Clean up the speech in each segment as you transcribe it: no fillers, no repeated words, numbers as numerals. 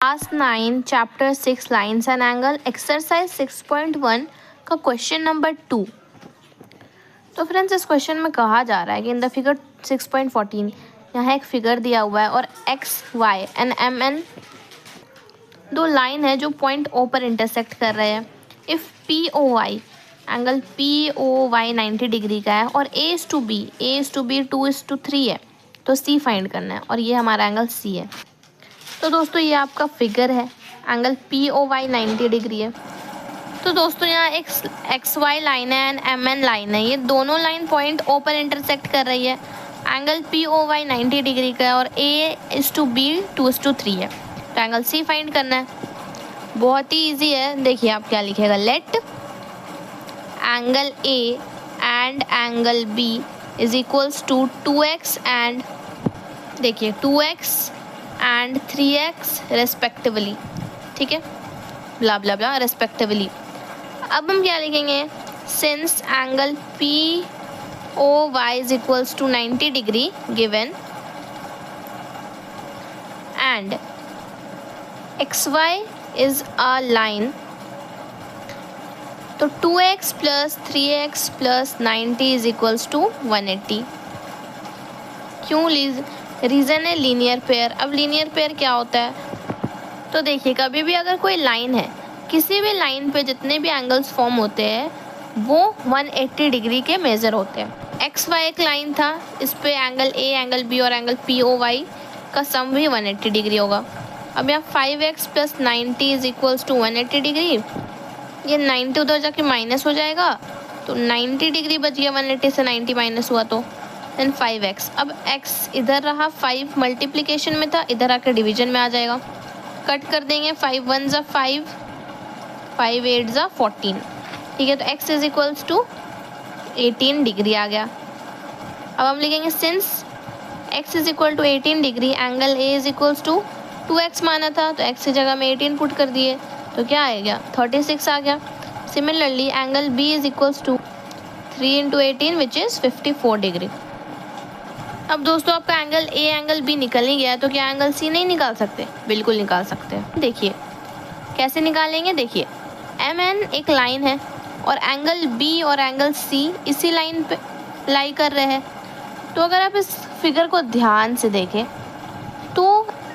Class 9 chapter 6 lines and angle exercise 6.1 का question number 2। तो friends इस क्वेश्चन में कहा जा रहा है कि इन द फिगर 6.14 यहाँ एक फिगर दिया हुआ है और X Y and M N दो लाइन है जो पॉइंट ओ पर इंटरसेक्ट कर रहे हैं। If P O Y angle P O Y 90 degree का है और ए इज टू बी 2:3 है तो सी फाइंड करना है और ये हमारा एंगल सी है। तो दोस्तों ये आपका फिगर है, angle P O Y 90 degree है। तो दोस्तों यहाँ एक एक्स वाई लाइन है एंड एम एन लाइन है, ये दोनों लाइन पॉइंट ओ पर इंटरसेक्ट कर रही है। Angle P O Y 90 degree का है और ए इज टू बी 2:3 है तो एंगल सी फाइंड करना है। बहुत ही ईजी है, देखिए आप क्या लिखेगा, let angle A and angle B is equals to 2x and देखिए 2x एंड 3x रेस्पेक्टिवली, ठीक है, ब्ला ब्ला ब्ला रेस्पेक्टिवली। अब हम क्या लिखेंगे, since angle P O Y is equals to 90 degree given and X Y is a line, तो 2x plus 3x plus 90 is equals to 180। क्यों? Reason है लीनियर पेयर। अब लीनियर पेयर क्या होता है, तो देखिए कभी भी अगर कोई लाइन है, किसी भी लाइन पे जितने भी एंगल्स फॉर्म होते हैं वो 180 डिग्री के मेज़र होते हैं। एक्स वाई एक लाइन था, इस पे एंगल ए, एंगल बी और एंगल पी ओ वाई का सम भी 180 डिग्री होगा। अब यहाँ 5x plus 90 is equals to 180 degree, ये 90 उधर जाके माइनस हो जाएगा तो 90 डिग्री बच गया, 180 से 90 माइनस हुआ तो देन 5x। अब x इधर रहा, 5 मल्टीप्लिकेशन में था, इधर आकर डिवीजन में आ जाएगा, कट कर देंगे, 5 1 ज़ा 5, 5 8 ज़ा 14, ठीक है। तो x is equals to 18 degree आ गया। अब हम लिखेंगे since x is equal to 18 degree angle a is equals to 2x माना था तो x की जगह में 18 पुट कर दिए तो क्या आएगा, 36 आ गया। Similarly angle b is equals to 3 into 18 which is 54 degree. अब दोस्तों आपका एंगल ए एंगल बी निकल ही गया, तो क्या एंगल सी नहीं निकाल सकते? बिल्कुल निकाल सकते हैं। देखिए कैसे निकालेंगे, देखिए एम एन एक लाइन है और एंगल बी और एंगल सी इसी लाइन पे लाई कर रहे हैं। तो अगर आप इस फिगर को ध्यान से देखें तो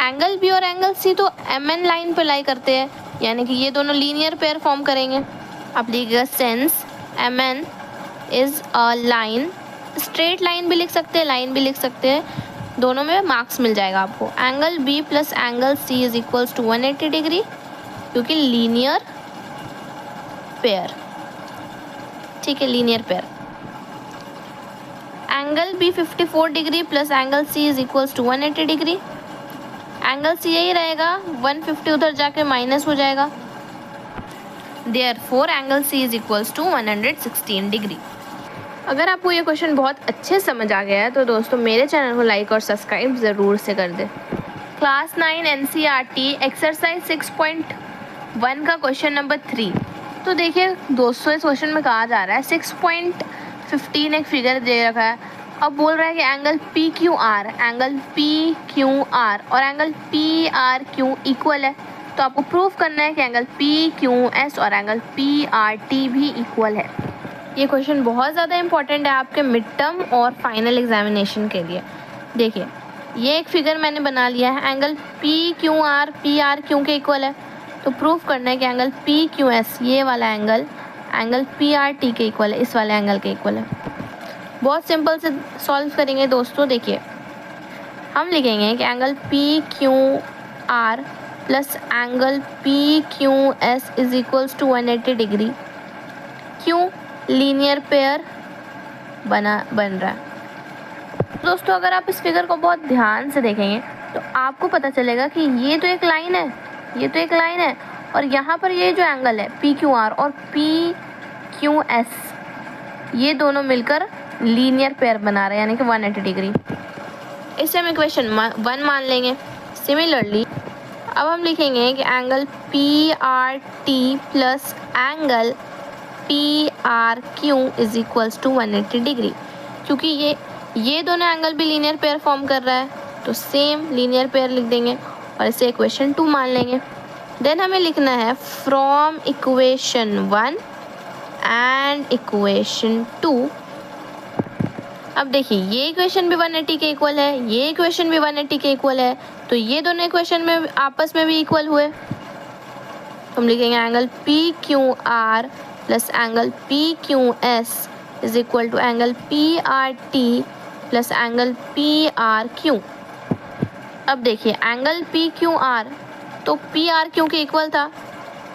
एंगल बी और एंगल सी तो एम एन लाइन पे लाई करते हैं, यानी कि ये दोनों लीनियर पेयर फॉर्म करेंगे। आप लिखिएगा since M N is a line, straight line भी लिख सकते हैं, लाइन भी लिख सकते हैं, दोनों में मार्क्स मिल जाएगा आपको। Angle B plus angle C is equals to 180 degree क्योंकि लीनियर पेयर, ठीक है, linear pair. Angle B 54 degree plus angle C is equals to 180 degree, angle C यही रहेगा, 150 उधर जाके माइनस हो जाएगा, therefore angle C is equals to 116 degree. अगर आपको ये क्वेश्चन बहुत अच्छे समझ आ गया है तो दोस्तों मेरे चैनल को लाइक और सब्सक्राइब ज़रूर से कर दें। क्लास 9 NCERT एक्सरसाइज 6.1 का क्वेश्चन नंबर 3। तो देखिए दोस्तों इस क्वेश्चन में कहा जा रहा है 6.15 एक फिगर दे रखा है। अब बोल रहा है कि एंगल पी क्यू आर और angle P R Q equal है, तो आपको प्रूव करना है कि एंगल पी क्यू एस और एंगल पी आर टी भी इक्वल है। ये क्वेश्चन बहुत ज़्यादा इंपॉर्टेंट है आपके मिड टर्म और फाइनल एग्जामिनेशन के लिए। देखिए ये एक फिगर मैंने बना लिया है, angle P Q R P R Q के इक्वल है, तो प्रूफ करना है कि एंगल पी क्यू एस ये वाला एंगल पी आर टी के इक्वल है, इस वाले एंगल के इक्वल है। बहुत सिंपल से सॉल्व करेंगे दोस्तों। देखिए हम लिखेंगे कि angle P Q R plus angle P Q S is equals to 180 degree. क्यों? लीनियर पेयर बन रहा है। दोस्तों अगर आप इस फिगर को बहुत ध्यान से देखेंगे तो आपको पता चलेगा कि ये तो एक लाइन है, ये तो एक लाइन है और यहाँ पर ये जो एंगल है पी क्यू आर और पी क्यू एस ये दोनों मिलकर लीनियर पेयर बना रहे हैं, यानी कि 180 डिग्री। इसे हम इक्वेशन 1 मान लेंगे। सिमिलरली अब हम लिखेंगे कि angle P R T plus angle P R Q is equals to 180 degree, क्योंकि ये दोनों एंगल भी लीनियर पेयर फॉर्म कर रहा है तो सेम लीनियर पेयर लिख देंगे और इसे इक्वेशन 2 मान लेंगे। देन हमें लिखना है फ्रॉम इक्वेशन 1 एंड इक्वेशन 2। अब देखिए ये इक्वेशन भी 180 के इक्वल है, ये इक्वेशन भी 180 के इक्वल है, तो ये दोनों इक्वेशन में आपस में भी इक्वल हुए। हम लिखेंगे angle P Q R plus angle P Q S is equal to angle P R T plus angle P R Q. अब देखिए एंगल पी क्यू आर तो पी आर क्यू के इक्वल था,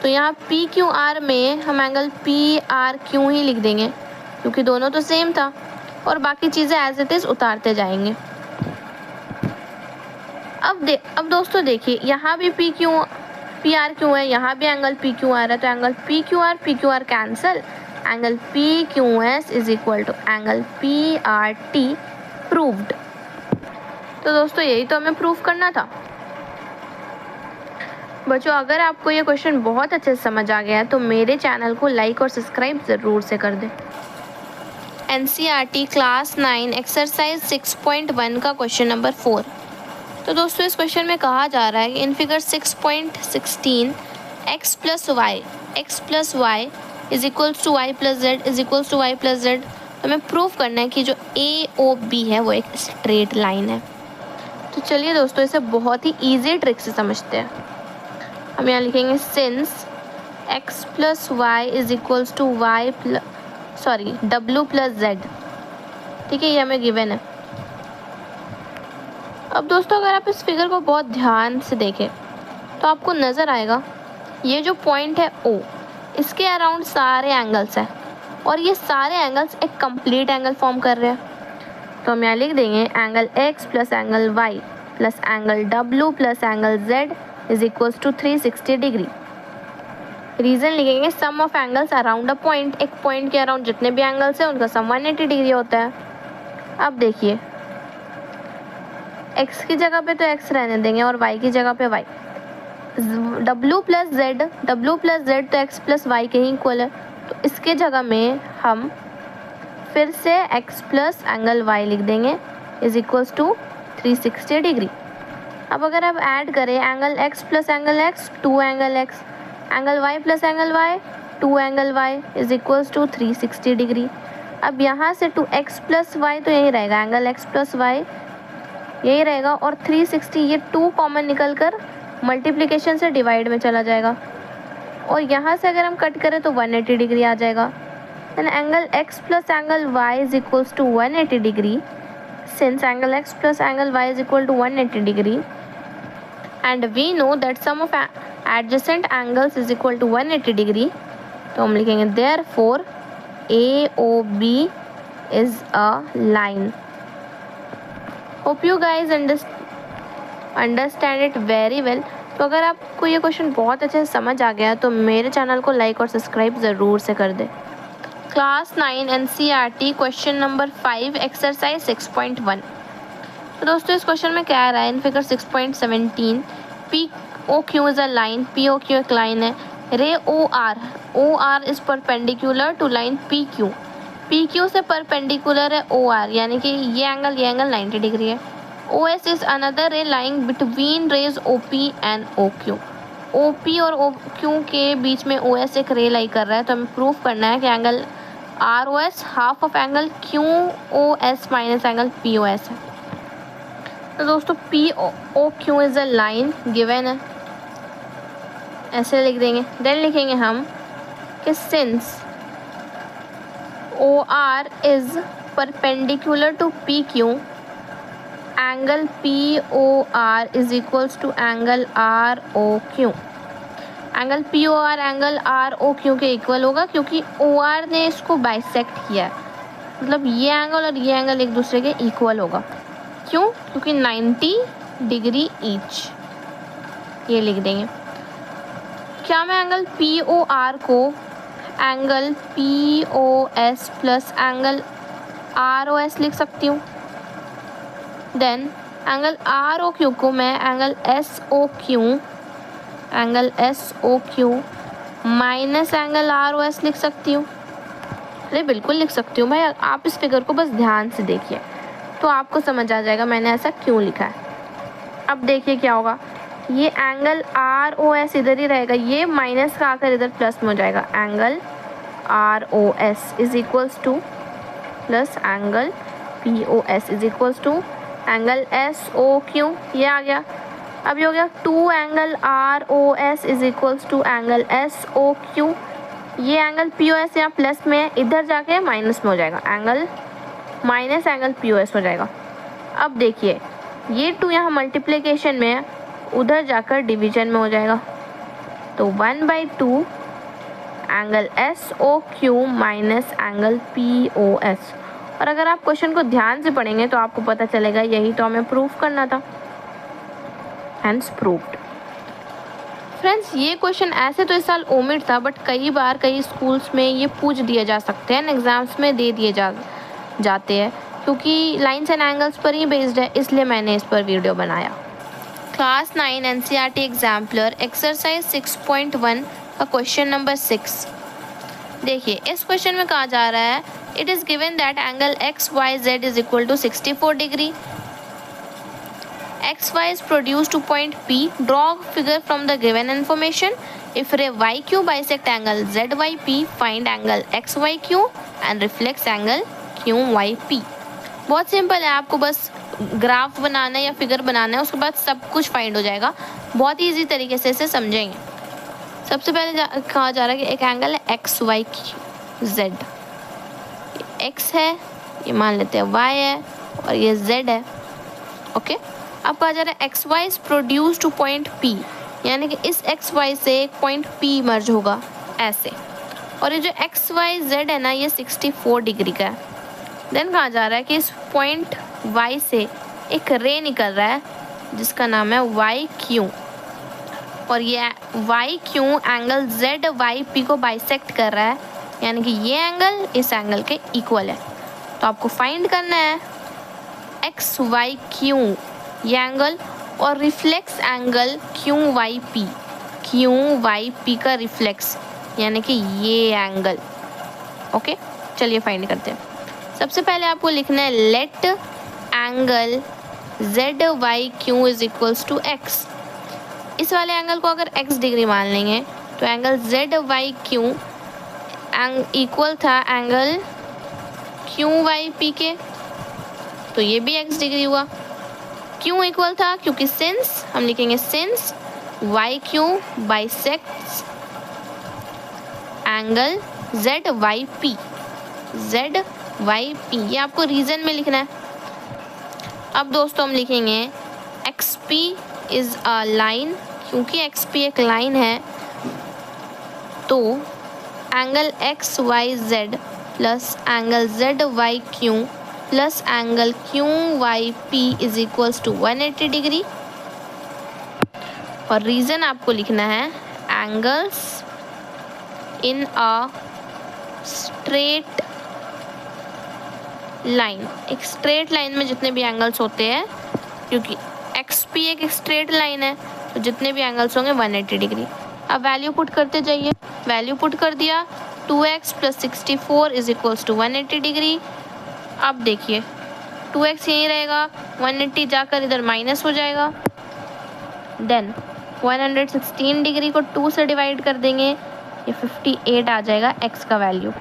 तो यहाँ पी क्यू आर में हम angle P R Q ही लिख देंगे क्योंकि दोनों तो सेम था, और बाकी चीज़ें एज इट इज़ उतारते जाएंगे। अब दोस्तों देखिए यहाँ भी पी आर क्यू है, यहाँ भी एंगल पी क्यू आर है, तो angle P Q R cancel, angle P Q S is equal to angle P R T proved. तो दोस्तों यही तो हमें प्रूव करना था। बच्चों अगर आपको ये क्वेश्चन बहुत अच्छे से समझ आ गया है तो मेरे चैनल को लाइक और सब्सक्राइब ज़रूर से कर दें। NCERT क्लास 9 एक्सरसाइज 6.1 का क्वेश्चन नंबर 4। तो दोस्तों इस क्वेश्चन में कहा जा रहा है कि in figure 6.16 x plus Y is equals to Y plus Z is equals to Y plus Z. तो हमें प्रूव करना है कि जो AOB है वो एक स्ट्रेट लाइन है। तो चलिए दोस्तों इसे बहुत ही ईजी ट्रिक से समझते हैं। हम यहाँ लिखेंगे since x plus Y is equals to W plus Z. ठीक है, ये हमें गिवन है। अब दोस्तों अगर आप इस फिगर को बहुत ध्यान से देखें तो आपको नज़र आएगा ये जो पॉइंट है O, इसके अराउंड सारे एंगल्स हैं और ये सारे एंगल्स एक कंप्लीट एंगल फॉर्म कर रहे हैं। तो हम यहाँ लिख देंगे angle x plus angle y plus angle W plus angle z is equals to 360 degree. Reason लिखेंगे sum of angles around a point, एक पॉइंट के अराउंड जितने भी एंगल्स हैं उनका सम 180 डिग्री होता है। अब देखिए x की जगह पे तो x रहने देंगे और y की जगह पे y। W प्लस जेड तो x प्लस वाई के ही इक्वल है, तो इसके जगह में हम फिर से x प्लस एंगल y लिख देंगे इज इक्वल्स टू 360 डिग्री। अब अगर आप ऐड करें angle x plus angle x 2 angle x, angle y plus angle y 2 angle y is equals to 360 degree. अब यहाँ से 2x प्लस वाई तो यही रहेगा, एंगल x प्लस वाई यही रहेगा और 360 ये 2 कॉमन निकल कर मल्टीप्लिकेशन से डिवाइड में चला जाएगा और यहाँ से अगर हम कट करें तो 180 डिग्री आ जाएगा। And angle x plus angle y is equals to 180 degree. Since angle x plus angle y is equal to 180 degree and we know that sum of adjacent angles is equal to 180 degree, तो हम लिखेंगे therefore AOB is a line. Hope you guys understand it very well. तो अगर आपको ये question बहुत अच्छे से समझ आ गया तो मेरे चैनल को लाइक और सब्सक्राइब ज़रूर से कर दें। Class 9 NCERT question number 5 exercise 6.1। तो दोस्तों इस क्वेश्चन में क्या आ रहा है, in figure 6.17 POQ is a line, POQ एक लाइन है। Ray OR is perpendicular to line PQ से परपेंडिकुलर है OR, यानी कि ये एंगल 90 डिग्री है। OS is another ray lying between rays OP and OQ। OP और OQ के बीच में OS एक रे लाई कर रहा है, तो हमें प्रूव करना है कि angle ROS half of angle QOS minus angle POS है। तो दोस्तों POQ is a line given है, ऐसे लिख देंगे। देन लिखेंगे हम कि since OR is perpendicular to PQ, angle POR is equals to angle ROQ। Angle POR angle ROQ के इक्वल होगा क्योंकि OR ने इसको बाइसेक्ट किया है, मतलब ये एंगल और ये एंगल एक दूसरे के इक्वल होगा। क्यों? क्योंकि 90 डिग्री ईच, ये लिख देंगे। क्या मैं एंगल POR को angle POS plus angle ROS लिख सकती हूँ? देन एंगल ROQ को मैं angle SOQ minus angle ROS लिख सकती हूँ? अरे बिल्कुल लिख सकती हूँ भाई, आप इस फिगर को बस ध्यान से देखिए तो आपको समझ आ जाएगा मैंने ऐसा क्यों लिखा है। अब देखिए क्या होगा, ये एंगल ROS इधर ही रहेगा, ये माइनस का आकर इधर प्लस में हो जाएगा। Angle ROS is equals to plus angle POS is equals to angle SOQ, ये आ गया। अब ये हो गया 2 angle ROS is equals to angle SOQ। ये एंगल POS यहाँ प्लस में, इधर जाके माइनस में हो जाएगा, एंगल माइनस एंगल POS हो जाएगा। अब देखिए ये 2 यहाँ मल्टीप्लिकेशन में है, उधर जाकर डिवीजन में हो जाएगा, तो 1/2 angle SOQ minus angle POS। और अगर आप क्वेश्चन को ध्यान से पढ़ेंगे तो आपको पता चलेगा यही तो हमें प्रूफ करना था। Hence proved. फ्रेंड्स ये क्वेश्चन ऐसे तो इस साल ओमिट था, बट कई बार कई स्कूल्स में ये पूछ दिए जा सकते हैं, एग्जाम्स में दे दिए जाते हैं, क्योंकि लाइंस एंड एंगल्स पर ही बेस्ड है, इसलिए मैंने इस पर वीडियो बनाया। क्लास 9 NCERT एग्जाम्पलर एक्सरसाइज 6.1 का क्वेश्चन नंबर 6। देखिए इस क्वेश्चन में कहा जा रहा है it is given that angle XYZ is equal to 64 degree. XY is produced to point P. Draw figure from the given information. If ray YQ bisect angle ZYP, find angle XYQ and reflex angle QYP. बहुत simple है, आपको बस graph बनाना है या figure बनाना है, उसके बाद सब कुछ फाइंड हो जाएगा। बहुत ही ईजी तरीके से इसे समझेंगे। सबसे पहले कहा जा रहा है कि एक एंगल है XYZ। X है, ये मान लेते हैं Y है, और ये Z है। ओके अब कहा जा रहा है XY is produce two point P, यानी कि इस XY से एक पॉइंट P मर्ज होगा ऐसे, और ये जो XYZ है ना ये 64 डिग्री का है। देन कहा जा रहा है कि इस पॉइंट Y से एक रे निकल रहा है जिसका नाम है YQ, और ये YQ एंगल ZYP को बाइसेक्ट कर रहा है, यानी कि ये एंगल इस एंगल के इक्वल है। तो आपको फाइंड करना है XYQ ये एंगल और रिफ्लेक्स एंगल QYP, QYP का रिफ्लेक्स यानी कि ये एंगल। ओके चलिए फाइंड करते हैं। सबसे पहले आपको लिखना है let angle ZYQ is equals to X। इस वाले एंगल को अगर X डिग्री मान लेंगे तो एंगल ZYQ इक्वल था एंगल QYP के, तो ये भी X डिग्री हुआ। क्यों इक्वल था? क्योंकि सिंस हम लिखेंगे since YQ bisects angle ZYP, ZYP ये आपको रीजन में लिखना है। अब दोस्तों हम लिखेंगे XP इज अ लाइन, क्योंकि XP एक लाइन है तो angle XYZ plus angle ZYQ plus angle QYP is equals to 180 degree. और रीजन आपको लिखना है angles in a straight line. एक स्ट्रेट लाइन में जितने भी एंगल्स होते हैं, क्योंकि XP एक स्ट्रेट लाइन है तो जितने भी एंगल्स होंगे 180 डिग्री। अब वैल्यू पुट करते जाइए। वैल्यू पुट कर दिया 2x plus 64 is equals to 180 degree. अब देखिए 2x यहीं रहेगा, 180 जाकर इधर माइनस हो जाएगा। देन 116 डिग्री को 2 से डिवाइड कर देंगे, ये 58 आ जाएगा x का वैल्यू।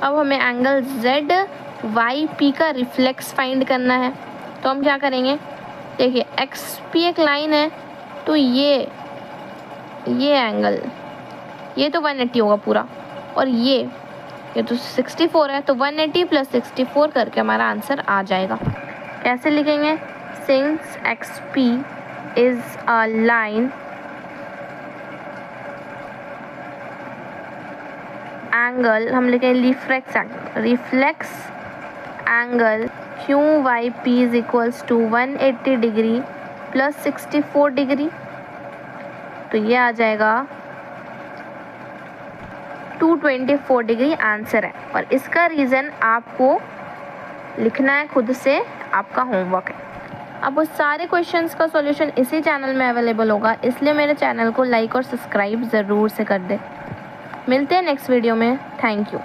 अब हमें एंगल ZYP का रिफ्लेक्स फाइंड करना है, तो हम क्या करेंगे, देखिए XP एक लाइन है तो ये एंगल ये तो 180 होगा पूरा, और ये तो 64 है तो 180 प्लस 64 करके हमारा आंसर आ जाएगा। कैसे लिखेंगे, since XP is a line angle हम लिखेंगे reflex angle QYP is equals to 180 degree plus 64 degree, तो ये आ जाएगा 224 डिग्री आंसर है। और इसका रीज़न आपको लिखना है खुद से, आपका होमवर्क है। अब उस सारे क्वेश्चंस का सॉल्यूशन इसी चैनल में अवेलेबल होगा, इसलिए मेरे चैनल को लाइक और सब्सक्राइब ज़रूर से कर दे। मिलते हैं नेक्स्ट वीडियो में। Thank you.